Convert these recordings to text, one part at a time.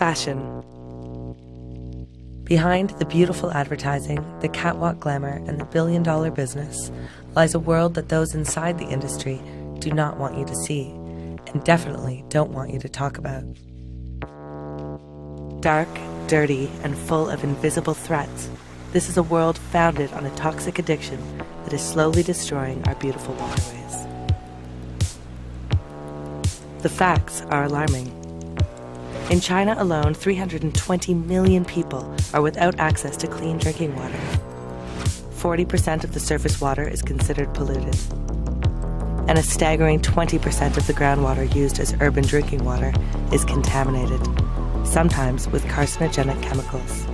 Fashion. Behind the beautiful advertising, the catwalk glamour, and the billion-dollar business lies a world that those inside the industry do not want you to see, and definitely don't want you to talk about. Dark, dirty, and full of invisible threats, this is a world founded on a toxic addiction that is slowly destroying our beautiful waterways. The facts are alarming. In China alone, 320 million people are without access to clean drinking water. 40% of the surface water is considered polluted. And a staggering 20% of the groundwater used as urban drinking water is contaminated, sometimes with carcinogenic chemicals.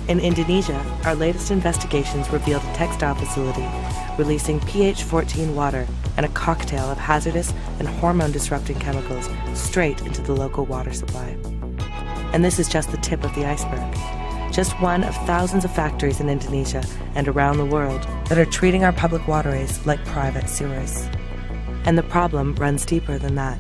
In Indonesia, our latest investigations revealed a textile facility releasing pH 14 water and a cocktail of hazardous and hormone-disrupting chemicals straight into the local water supply. And this is just the tip of the iceberg. Just one of thousands of factories in Indonesia and around the world that are treating our public waterways like private sewers. And the problem runs deeper than that.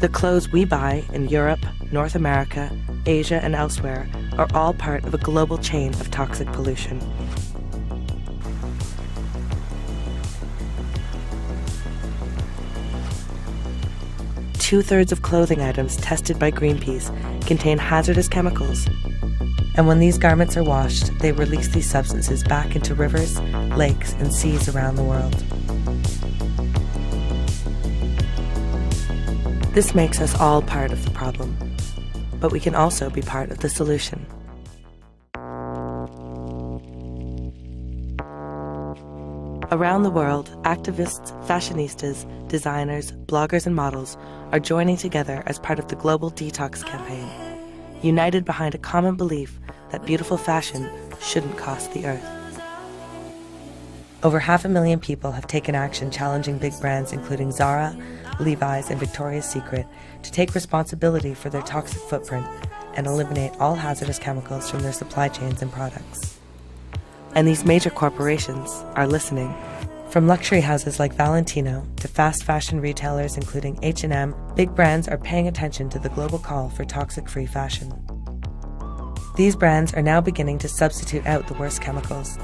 The clothes we buy in Europe, North America, Asia, and elsewhere are all part of a global chain of toxic pollution. Two-thirds of clothing items tested by Greenpeace contain hazardous chemicals. And when these garments are washed, they release these substances back into rivers, lakes, and seas around the world. This makes us all part of the problem, but we can also be part of the solution. Around the world, activists, fashionistas, designers, bloggers, and models are joining together as part of the global detox campaign, united behind a common belief that beautiful fashion shouldn't cost the earth. Over 500,000 people have taken action challenging big brands including Zara, Levi's, and Victoria's Secret to take responsibility for their toxic footprint and eliminate all hazardous chemicals from their supply chains and products. And these major corporations are listening. From luxury houses like Valentino to fast fashion retailers including H&M, big brands are paying attention to the global call for toxic-free fashion. These brands are now beginning to substitute out the worst chemicals.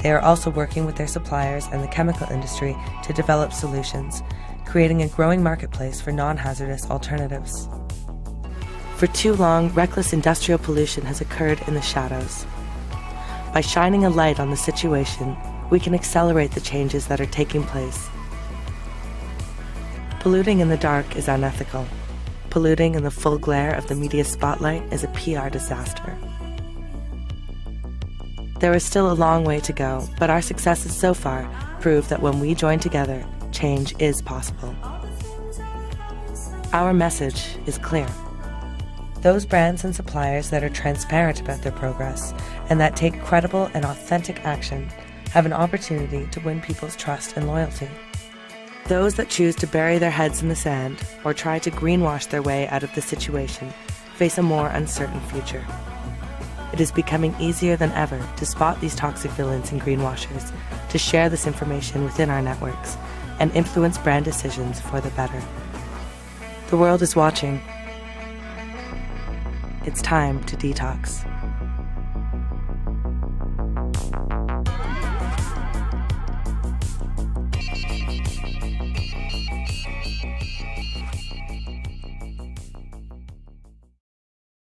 They are also working with their suppliers and the chemical industry to develop solutions, creating a growing marketplace for non-hazardous alternatives. For too long, reckless industrial pollution has occurred in the shadows. By shining a light on the situation, we can accelerate the changes that are taking place. Polluting in the dark is unethical. Polluting in the full glare of the media spotlight is a PR disaster. There is still a long way to go, but our successes so far prove that when we join together, change is possible. Our message is clear. Those brands and suppliers that are transparent about their progress and that take credible and authentic action have an opportunity to win people's trust and loyalty. Those that choose to bury their heads in the sand or try to greenwash their way out of the situation face a more uncertain future. It is becoming easier than ever to spot these toxic villains and greenwashers, to share this information within our networks, and influence brand decisions for the better. The world is watching. It's time to detox.